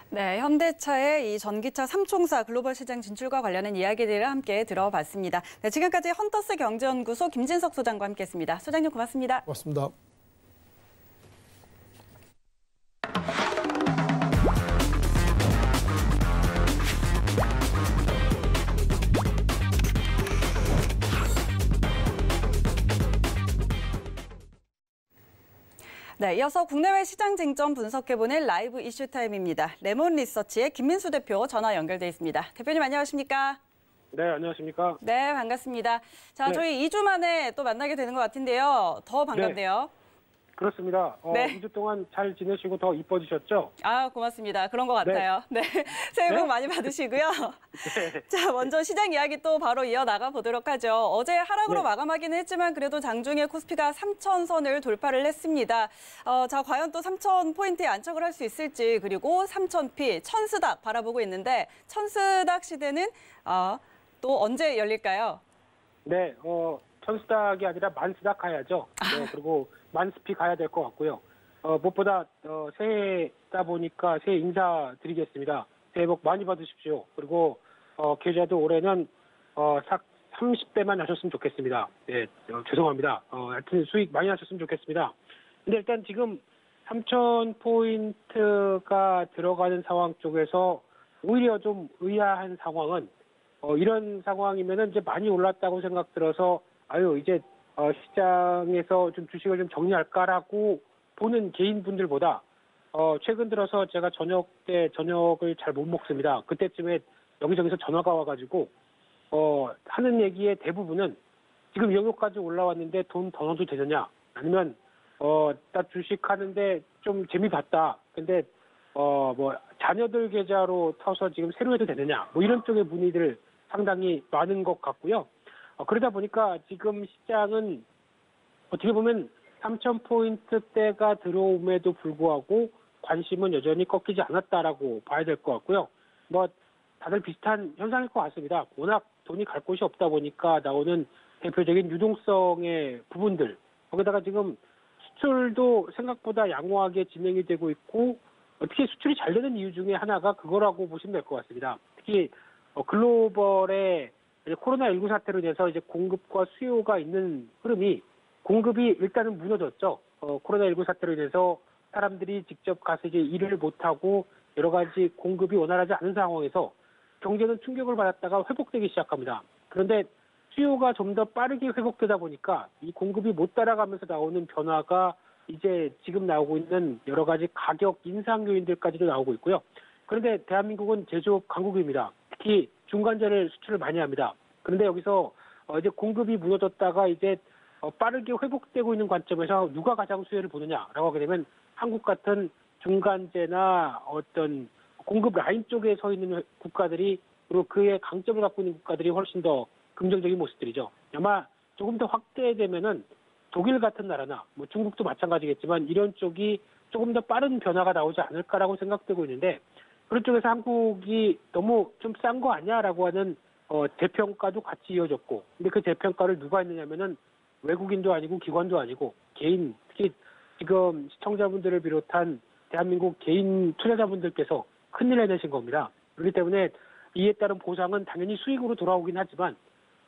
네, 현대차의 이 전기차 3총사 글로벌 시장 진출과 관련한 이야기들을 함께 들어봤습니다. 네, 지금까지 헌터스 경제연구소 김진석 소장과 함께했습니다. 소장님 고맙습니다. 고맙습니다. 네, 이어서 국내외 시장 쟁점 분석해보는 라이브 이슈 타임입니다. 레몬 리서치의 김민수 대표 전화 연결돼 있습니다. 대표님 안녕하십니까? 네, 안녕하십니까? 네, 반갑습니다. 자, 네. 저희 2주 만에 또 만나게 되는 것 같은데요. 더 반갑네요. 그렇습니다. 네. 2주 동안 잘 지내시고 더 이뻐지셨죠? 아, 고맙습니다. 그런 것 같아요. 네. 새해 복 많이 받으시고요. 네. 자, 먼저 시장 이야기 또 바로 이어나가 보도록 하죠. 어제 하락으로 네. 마감하기는 했지만 그래도 장중에 코스피가 3,000선을 돌파를 했습니다. 자, 과연 또 3,000포인트에 안착을 할 수 있을지 그리고 3,000피, 천스닥 바라보고 있는데 천스닥 시대는 또 언제 열릴까요? 네, 천스닥이 아니라 만스닥 가야죠. 네, 그리고 만스피 가야 될 것 같고요. 무엇보다 새해다 보니까 새해 인사드리겠습니다. 새해 복 많이 받으십시오. 그리고 계좌도 올해는 30배만 하셨으면 좋겠습니다. 네, 죄송합니다. 하여튼 수익 많이 하셨으면 좋겠습니다. 근데 일단 지금 3,000포인트가 들어가는 상황 쪽에서 오히려 좀 의아한 상황은 이런 상황이면은 이제 많이 올랐다고 생각 들어서 이제 시장에서 좀 주식을 좀 정리할까라고 보는 개인분들보다 최근 들어서 제가 저녁 때 저녁을 잘 못 먹습니다. 그때쯤에 여기저기서 전화가 와가지고 하는 얘기의 대부분은 지금 여기까지 올라왔는데 돈 더 넣어도 되느냐 아니면 나 주식 하는데 좀 재미 봤다. 근데 뭐 자녀들 계좌로 터서 지금 새로 해도 되느냐 뭐 이런 쪽의 문의들 상당히 많은 것 같고요. 그러다 보니까 지금 시장은 어떻게 보면 3,000포인트대가 들어옴에도 불구하고 관심은 여전히 꺾이지 않았다라고 봐야 될 것 같고요. 뭐 다들 비슷한 현상일 것 같습니다. 워낙 돈이 갈 곳이 없다 보니까 나오는 대표적인 유동성의 부분들. 거기다가 지금 수출도 생각보다 양호하게 진행이 되고 있고 특히 수출이 잘 되는 이유 중에 하나가 그거라고 보시면 될 것 같습니다. 특히 글로벌의 코로나19 사태로 인해서 이제 공급과 수요가 있는 흐름이 공급이 일단은 무너졌죠. 코로나19 사태로 인해서 사람들이 직접 가서 이제 일을 못하고 여러 가지 공급이 원활하지 않은 상황에서 경제는 충격을 받았다가 회복되기 시작합니다. 그런데 수요가 좀 더 빠르게 회복되다 보니까 이 공급이 못 따라가면서 나오는 변화가 이제 지금 나오고 있는 여러 가지 가격 인상 요인들까지도 나오고 있고요. 그런데 대한민국은 제조업 강국입니다. 특히 중간재를 수출을 많이 합니다. 그런데 여기서 이제 공급이 무너졌다가 이제 빠르게 회복되고 있는 관점에서 누가 가장 수혜를 보느냐라고 하게 되면 한국 같은 중간재나 어떤 공급 라인 쪽에 서 있는 국가들이 그리고 그의 강점을 갖고 있는 국가들이 훨씬 더 긍정적인 모습들이죠. 아마 조금 더 확대되면은 독일 같은 나라나 뭐 중국도 마찬가지겠지만 이런 쪽이 조금 더 빠른 변화가 나오지 않을까라고 생각되고 있는데 그런 쪽에서 한국이 너무 좀 싼 거 아니야라고 하는 재평가도 같이 이어졌고 근데 그 재평가를 누가 했느냐면은 외국인도 아니고 기관도 아니고 개인 특히 지금 시청자분들을 비롯한 대한민국 개인 투자자분들께서 큰일 해내신 겁니다. 그렇기 때문에 이에 따른 보상은 당연히 수익으로 돌아오긴 하지만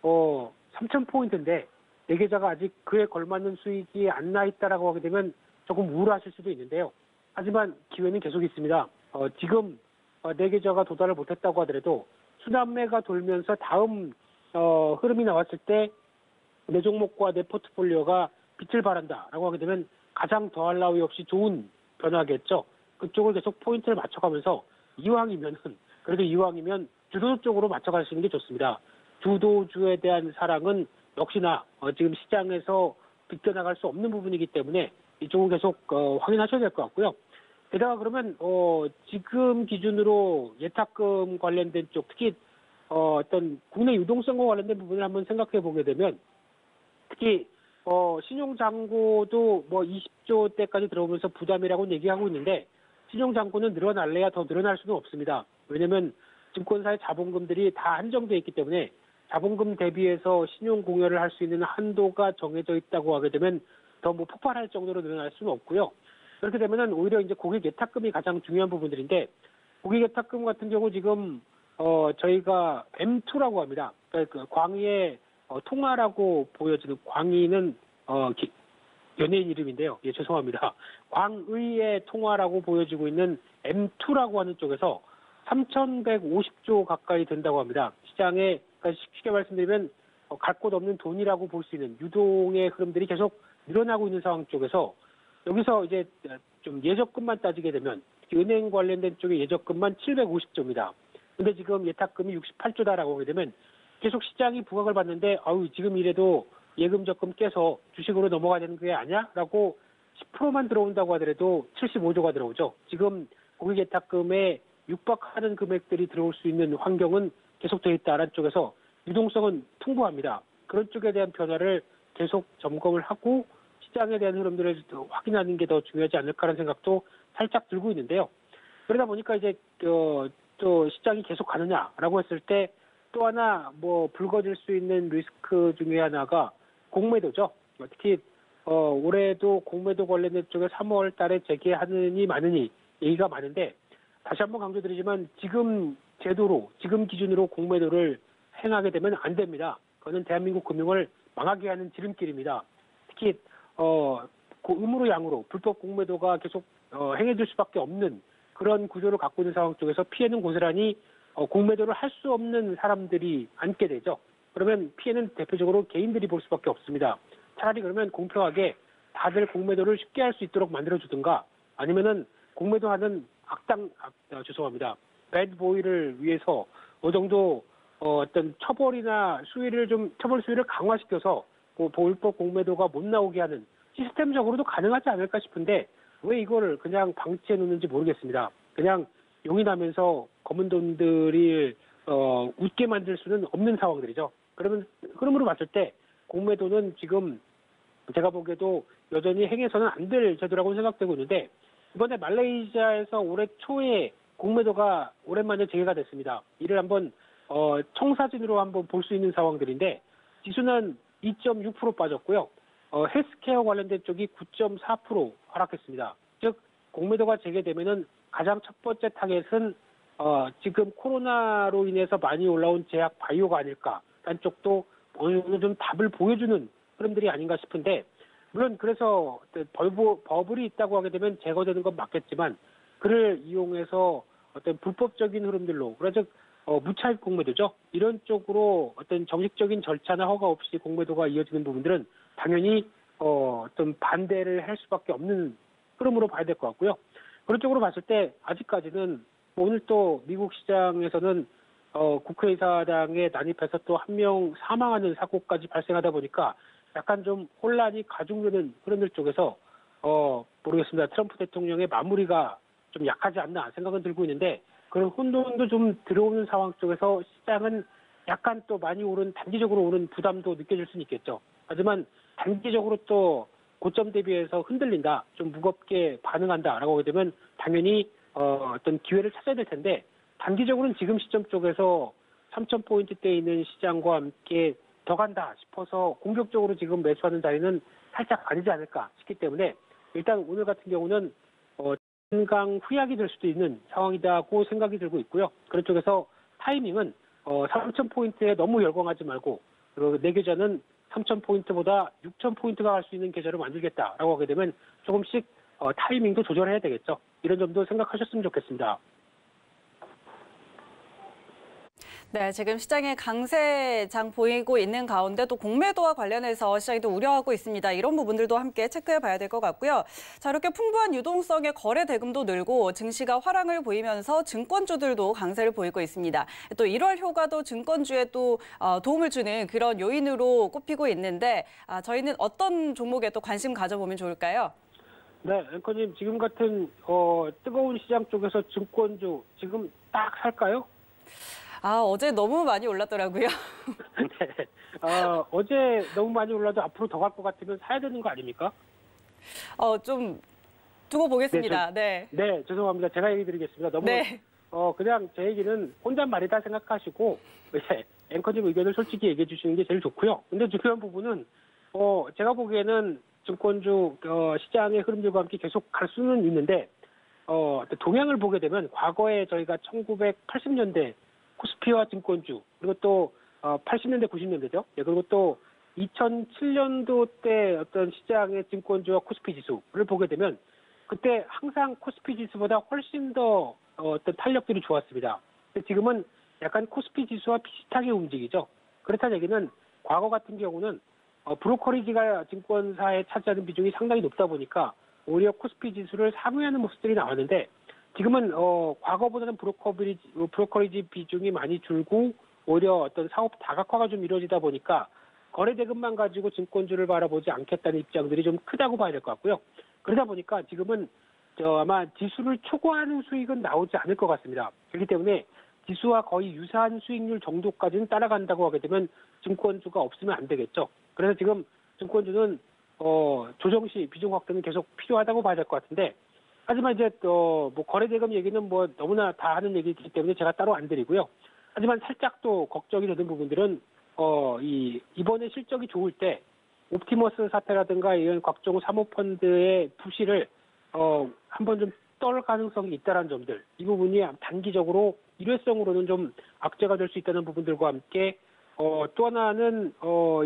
3,000포인트인데 내 계좌가 아직 그에 걸맞는 수익이 안 나 있다라고 하게 되면 조금 우울하실 수도 있는데요. 하지만 기회는 계속 있습니다. 지금 내 계좌가 도달을 못했다고 하더라도 순환매가 돌면서 다음 흐름이 나왔을 때 내 종목과 내 포트폴리오가 빛을 발한다라고 하게 되면 가장 더할 나위 없이 좋은 변화겠죠. 그쪽을 계속 포인트를 맞춰가면서 이왕이면 주도 쪽으로 맞춰가시는 게 좋습니다. 주도주에 대한 사랑은 역시나 지금 시장에서 비껴나갈 수 없는 부분이기 때문에 이쪽을 계속 확인하셔야 될 것 같고요. 게다가 그러면 지금 기준으로 예탁금 관련된 쪽 특히 어떤 국내 유동성과 관련된 부분을 한번 생각해 보게 되면 특히 신용잔고도 뭐 20조 대까지 들어오면서 부담이라고 얘기하고 있는데 신용잔고는 늘어날래야 더 늘어날 수는 없습니다. 왜냐하면 증권사의 자본금들이 다 한정되어 있기 때문에 자본금 대비해서 신용 공여를 할 수 있는 한도가 정해져 있다고 하게 되면 더 뭐 폭발할 정도로 늘어날 수는 없고요. 그렇게 되면은 오히려 이제 고객 예탁금이 가장 중요한 부분들인데 고객 예탁금 같은 경우 지금 저희가 M2라고 합니다. 그러니까 그 광의의 통화라고 보여지는 광의는 연예인 이름인데요. 예, 죄송합니다. 광의의 통화라고 보여지고 있는 M2라고 하는 쪽에서 3,150조 가까이 된다고 합니다. 시장에 그러니까 쉽게 말씀드리면 갈 곳 없는 돈이라고 볼 수 있는 유동의 흐름들이 계속 늘어나고 있는 상황 쪽에서 여기서 이제 좀 예적금만 따지게 되면 은행 관련된 쪽의 예적금만 750조입니다. 근데 지금 예탁금이 68조다라고 하게 되면 계속 시장이 부각을 받는데 지금 이래도 예금 적금 깨서 주식으로 넘어가야 되는 게 아니야? 라고 10%만 들어온다고 하더라도 75조가 들어오죠. 지금 고객 예탁금에 육박하는 금액들이 들어올 수 있는 환경은 계속되어 있다는 쪽에서 유동성은 풍부합니다. 그런 쪽에 대한 변화를 계속 점검을 하고 시장에 대한 흐름들을 확인하는 게 더 중요하지 않을까라는 생각도 살짝 들고 있는데요. 그러다 보니까 이제 또 시장이 계속 가느냐라고 했을 때 또 하나 뭐 불거질 수 있는 리스크 중에 하나가 공매도죠. 특히 올해도 공매도 관련된 쪽에 3월 달에 재개하느니 마느니 얘기가 많은데 다시 한번 강조드리지만 지금 제도로 지금 기준으로 공매도를 행하게 되면 안 됩니다. 그거는 대한민국 금융을 망하게 하는 지름길입니다. 특히 음으로 양으로 불법 공매도가 계속 행해질 수밖에 없는 그런 구조를 갖고 있는 상황 쪽에서 피해는 고스란히 공매도를 할 수 없는 사람들이 앉게 되죠. 그러면 피해는 대표적으로 개인들이 볼 수밖에 없습니다. 차라리 그러면 공평하게 다들 공매도를 쉽게 할 수 있도록 만들어주든가 아니면은 공매도하는 죄송합니다. 배드보이를 위해서 어느 정도 어떤 처벌이나 처벌 수위를 강화시켜서 불법 공매도가 못 나오게 하는 시스템적으로도 가능하지 않을까 싶은데 왜 이거를 그냥 방치해 놓는지 모르겠습니다. 그냥 용인하면서 검은 돈들이 웃게 만들 수는 없는 상황들이죠. 그러면 흐름으로 봤을 때 공매도는 지금 제가 보기에도 여전히 행해서는 안 될 제도라고 생각되고 있는데 이번에 말레이시아에서 올해 초에 공매도가 오랜만에 재개가 됐습니다. 이를 한번 청사진으로 한번 볼 수 있는 상황들인데 지수는 2.6% 빠졌고요. 헬스케어 관련된 쪽이 9.4% 하락했습니다. 즉 공매도가 재개되면은 가장 첫 번째 타겟은 지금 코로나로 인해서 많이 올라온 제약 바이오가 아닐까라는 쪽도 어느 정도 좀 답을 보여주는 흐름들이 아닌가 싶은데 물론 그래서 어떤 버블이 있다고 하게 되면 제거되는 건 맞겠지만 그를 이용해서 어떤 불법적인 흐름들로 그래서 무차익 공매도죠. 이런 쪽으로 어떤 정식적인 절차나 허가 없이 공매도가 이어지는 부분들은 당연히 어떤 반대를 할 수밖에 없는 흐름으로 봐야 될 것 같고요. 그런 쪽으로 봤을 때 아직까지는 오늘 또 미국 시장에서는 국회의사당에 난입해서 또 한 명 사망하는 사고까지 발생하다 보니까 약간 좀 혼란이 가중되는 흐름들 쪽에서 모르겠습니다. 트럼프 대통령의 마무리가 좀 약하지 않나 생각은 들고 있는데 그런 혼돈도 좀 들어오는 상황 쪽에서 시장은 약간 또 많이 오른 단기적으로 오른 부담도 느껴질 수는 있겠죠. 하지만 단기적으로 또 고점 대비해서 흔들린다, 좀 무겁게 반응한다라고 하게 되면 당연히 어떤 기회를 찾아야 될 텐데 단기적으로는 지금 시점 쪽에서 3,000포인트대에 있는 시장과 함께 더 간다 싶어서 공격적으로 지금 매수하는 자리는 살짝 아니지 않을까 싶기 때문에 일단 오늘 같은 경우는 한강 후약이 될 수도 있는 상황이다고 생각이 들고 있고요. 그런 쪽에서 타이밍은 3,000포인트에 너무 열광하지 말고 그리고 내 계좌는 3,000포인트보다 6,000포인트가 갈 수 있는 계좌로 만들겠다라고 하게 되면 조금씩 타이밍도 조절해야 되겠죠. 이런 점도 생각하셨으면 좋겠습니다. 네, 지금 시장에 강세장 보이고 있는 가운데 또 공매도와 관련해서 시장이 또 우려하고 있습니다. 이런 부분들도 함께 체크해 봐야 될 것 같고요. 자, 이렇게 풍부한 유동성의 거래 대금도 늘고 증시가 화랑을 보이면서 증권주들도 강세를 보이고 있습니다. 또 1월 효과도 증권주에 또 도움을 주는 그런 요인으로 꼽히고 있는데 저희는 어떤 종목에 또 관심 가져보면 좋을까요? 네, 앵커님 지금 같은 뜨거운 시장 쪽에서 증권주 지금 딱 살까요? 어제 너무 많이 올랐더라고요. 네. 어제 너무 많이 올라도 앞으로 더 갈 것 같으면 사야 되는 거 아닙니까? 좀 두고 보겠습니다. 네. 네, 죄송합니다. 제가 얘기 드리겠습니다. 너무 네. 그냥 제 얘기는 혼잣말이다 생각하시고 앵커님 의견을 솔직히 얘기해 주시는 게 제일 좋고요. 근데 중요한 부분은 제가 보기에는 증권주 시장의 흐름들과 함께 계속 갈 수는 있는데 동향을 보게 되면 과거에 저희가 1980년대 코스피와 증권주 그리고 또 80년대 90년대죠. 예, 그리고 또 2007년도 때 어떤 시장의 증권주와 코스피 지수를 보게 되면 그때 항상 코스피 지수보다 훨씬 더 어떤 탄력들이 좋았습니다. 근데 지금은 약간 코스피 지수와 비슷하게 움직이죠. 그렇다는 얘기는 과거 같은 경우는 브로커리지가 증권사에 차지하는 비중이 상당히 높다 보니까 오히려 코스피 지수를 상회하는 모습들이 나왔는데 지금은 과거보다는 브로커리지 비중이 많이 줄고 오히려 어떤 사업 다각화가 좀 이루어지다 보니까 거래 대금만 가지고 증권주를 바라보지 않겠다는 입장들이 좀 크다고 봐야 될 것 같고요. 그러다 보니까 지금은 아마 지수를 초과하는 수익은 나오지 않을 것 같습니다. 그렇기 때문에 지수와 거의 유사한 수익률 정도까지는 따라간다고 하게 되면 증권주가 없으면 안 되겠죠. 그래서 지금 증권주는 조정 시 비중 확대는 계속 필요하다고 봐야 될 것 같은데 하지만 이제 또 뭐 거래대금 얘기는 뭐 너무나 다 하는 얘기이기 때문에 제가 따로 안 드리고요. 하지만 살짝 또 걱정이 되는 부분들은 이번에 실적이 좋을 때 옵티머스 사태라든가 이런 각종 사모펀드의 부실을 한번 좀 떨 가능성이 있다는 점들 이 부분이 단기적으로 일회성으로는 좀 악재가 될 수 있다는 부분들과 함께 또 하나는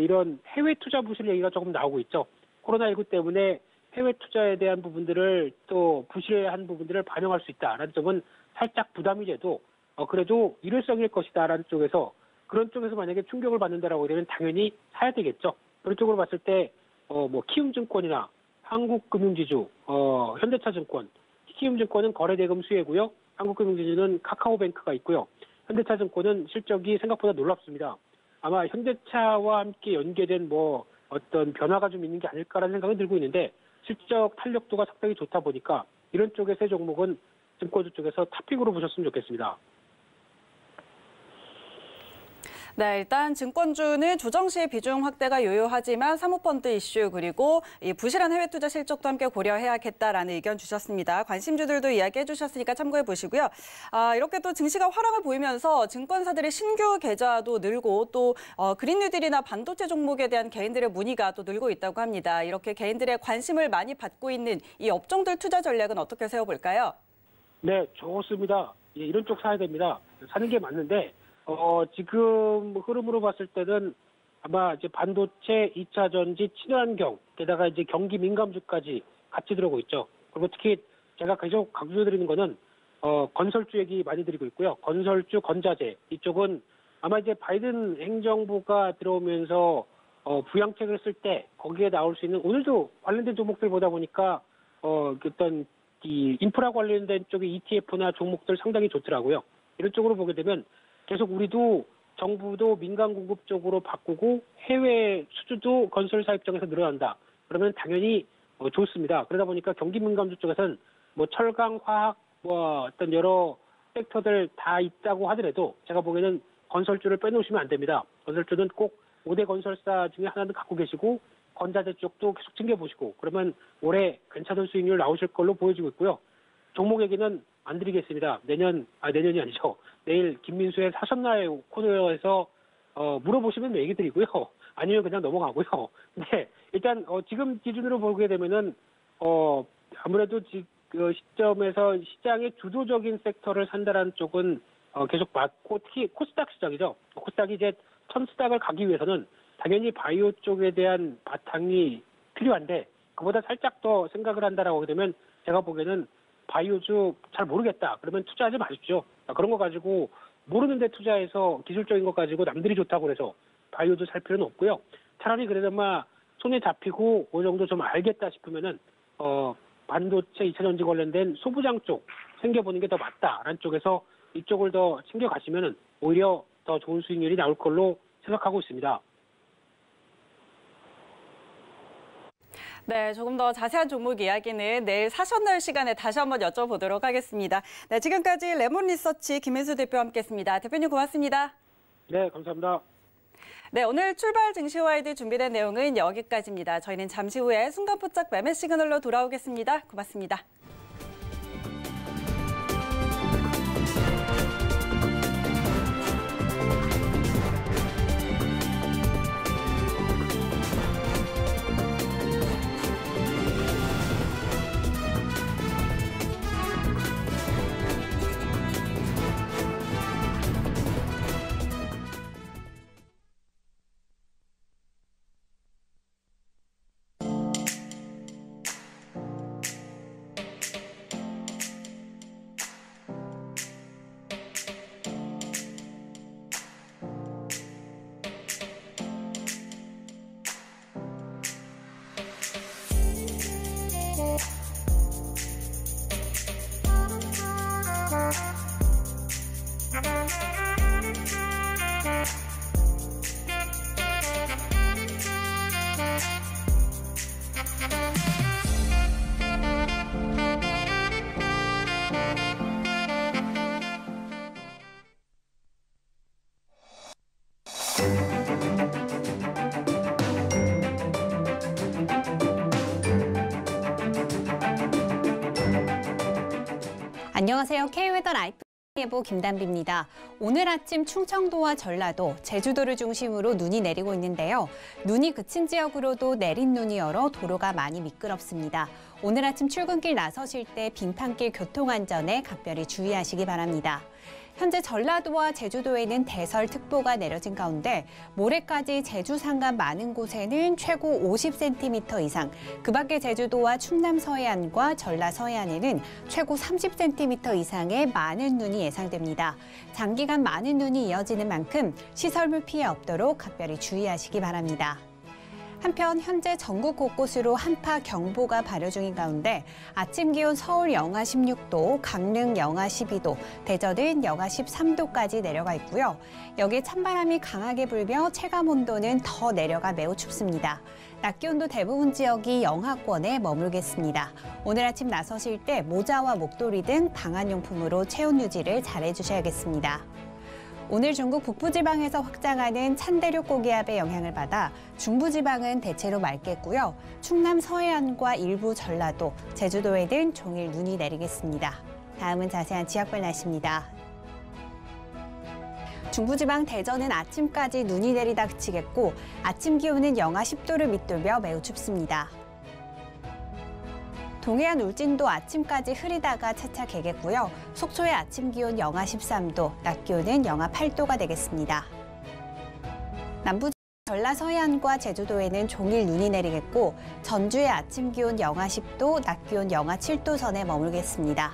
이런 해외 투자 부실 얘기가 조금 나오고 있죠. 코로나19 때문에 해외 투자에 대한 부분들을 또 부실한 부분들을 반영할 수 있다라는 점은 살짝 부담이 돼도 그래도 일회성일 것이다라는 쪽에서 그런 쪽에서 만약에 충격을 받는다라고 되면 당연히 사야 되겠죠. 그런 쪽으로 봤을 때 뭐 키움증권이나 한국금융지주, 현대차증권, 키움증권은 거래대금 수혜고요. 한국금융지주는 카카오뱅크가 있고요. 현대차증권은 실적이 생각보다 놀랍습니다. 아마 현대차와 함께 연계된 뭐 어떤 변화가 좀 있는 게 아닐까라는 생각이 들고 있는데 실적 탄력도가 상당히 좋다 보니까 이런 쪽의 세 종목은 증권주 쪽에서 탑픽으로 보셨으면 좋겠습니다. 네, 일단 증권주는 조정 시 비중 확대가 유효하지만 사모펀드 이슈 그리고 이 부실한 해외 투자 실적도 함께 고려해야겠다라는 의견 주셨습니다. 관심주들도 이야기해 주셨으니까 참고해 보시고요. 이렇게 또 증시가 화랑을 보이면서 증권사들의 신규 계좌도 늘고 또 그린 뉴딜이나 반도체 종목에 대한 개인들의 문의가 또 늘고 있다고 합니다. 이렇게 개인들의 관심을 많이 받고 있는 이 업종들 투자 전략은 어떻게 세워볼까요? 네, 좋습니다. 예, 이런 쪽 사야 됩니다. 사는 게 맞는데 지금 흐름으로 봤을 때는 아마 이제 반도체, 2차 전지, 친환경, 게다가 이제 경기 민감주까지 같이 들어오고 있죠. 그리고 특히 제가 계속 강조드리는 거는 건설주 얘기 많이 드리고 있고요. 건설주, 건자재 이쪽은 아마 이제 바이든 행정부가 들어오면서 부양책을 쓸 때 거기에 나올 수 있는 오늘도 관련된 종목들 보다 보니까 어떤 이 인프라 관련된 쪽의 ETF나 종목들 상당히 좋더라고요. 이런 쪽으로 보게 되면 계속 우리도 정부도 민간 공급 쪽으로 바꾸고 해외 수주도 건설사 입장에서 늘어난다. 그러면 당연히 좋습니다. 그러다 보니까 경기 민감주 쪽에서는 뭐 철강, 화학, 뭐 어떤 여러 섹터들 다 있다고 하더라도 제가 보기에는 건설주를 빼놓으시면 안 됩니다. 건설주는 꼭 5대 건설사 중에 하나는 갖고 계시고 건자재 쪽도 계속 챙겨보시고 그러면 올해 괜찮은 수익률 나오실 걸로 보여지고 있고요. 종목 얘기는 안 드리겠습니다. 내년이 아니죠. 내일 김민수의 사셨나요 코너에서 물어보시면 얘기 드리고요. 아니면 그냥 넘어가고요. 근데 일단 지금 기준으로 보게 되면은 아무래도 그 시점에서 시장의 주도적인 섹터를 산다라는 쪽은 계속 맞고 특히 코스닥 시장이죠. 코스닥이 이제 1000스닥을 가기 위해서는 당연히 바이오 쪽에 대한 바탕이 필요한데 그보다 살짝 더 생각을 한다라고 하게 되면 제가 보기에는 바이오주 잘 모르겠다. 그러면 투자하지 마십시오. 그런 거 가지고 모르는데 투자해서 기술적인 것 가지고 남들이 좋다고 그래서 바이오주 살 필요는 없고요. 차라리 그래도마 손에 잡히고 어느 정도 좀 알겠다 싶으면은 반도체 2차전지 관련된 소부장 쪽 챙겨보는 게 더 맞다라는 쪽에서 이쪽을 더 챙겨가시면은 오히려 더 좋은 수익률이 나올 걸로 생각하고 있습니다. 네, 조금 더 자세한 종목 이야기는 내일 사셨나요 시간에 다시 한번 여쭤보도록 하겠습니다. 네, 지금까지 레몬리서치 김민수 대표와 함께했습니다. 대표님 고맙습니다. 네, 감사합니다. 네, 오늘 출발 증시와이드 준비된 내용은 여기까지입니다. 저희는 잠시 후에 순간포착 매매 시그널로 돌아오겠습니다. 고맙습니다. 안녕하세요. K웨더 라이프 예보 김단비입니다. 오늘 아침 충청도와 전라도, 제주도를 중심으로 눈이 내리고 있는데요. 눈이 그친 지역으로도 내린 눈이 열어 도로가 많이 미끄럽습니다. 오늘 아침 출근길 나서실 때 빙판길 교통안전에 각별히 주의하시기 바랍니다. 현재 전라도와 제주도에는 대설특보가 내려진 가운데 모레까지 제주 산간 많은 곳에는 최고 50cm 이상, 그 밖에 제주도와 충남 서해안과 전라 서해안에는 최고 30cm 이상의 많은 눈이 예상됩니다. 장기간 많은 눈이 이어지는 만큼 시설물 피해 없도록 각별히 주의하시기 바랍니다. 한편 현재 전국 곳곳으로 한파 경보가 발효 중인 가운데 아침 기온 서울 영하 16도, 강릉 영하 12도, 대전은 영하 13도까지 내려가 있고요. 여기에 찬바람이 강하게 불며 체감 온도는 더 내려가 매우 춥습니다. 낮 기온도 대부분 지역이 영하권에 머물겠습니다. 오늘 아침 나서실 때 모자와 목도리 등 방한용품으로 체온 유지를 잘 해주셔야겠습니다. 오늘 중국 북부지방에서 확장하는 찬대륙 고기압의 영향을 받아 중부지방은 대체로 맑겠고요. 충남 서해안과 일부 전라도, 제주도에는 종일 눈이 내리겠습니다. 다음은 자세한 지역별 날씨입니다. 중부지방 대전은 아침까지 눈이 내리다 그치겠고 아침 기온은 영하 10도를 밑돌며 매우 춥습니다. 동해안 울진도 아침까지 흐리다가 차차 개겠고요. 속초의 아침 기온 영하 13도, 낮 기온은 영하 8도가 되겠습니다. 남부 전라 서해안과 제주도에는 종일 눈이 내리겠고 전주의 아침 기온 영하 10도, 낮 기온 영하 7도 선에 머물겠습니다.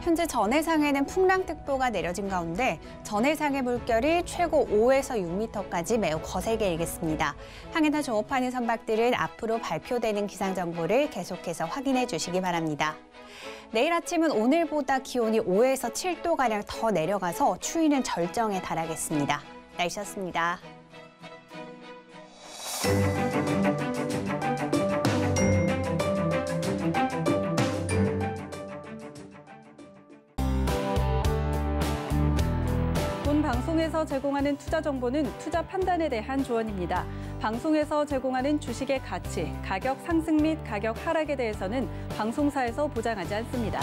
현재 전해상에는 풍랑특보가 내려진 가운데 전해상의 물결이 최고 5에서 6m까지 매우 거세게 일겠습니다. 항해나 조업하는 선박들은 앞으로 발표되는 기상정보를 계속해서 확인해 주시기 바랍니다. 내일 아침은 오늘보다 기온이 5에서 7도가량 더 내려가서 추위는 절정에 달하겠습니다. 날씨였습니다. 방송에서 제공하는 투자 정보는 투자 판단에 대한 조언입니다. 방송에서 제공하는 주식의 가치, 가격 상승 및 가격 하락에 대해서는 방송사에서 보장하지 않습니다.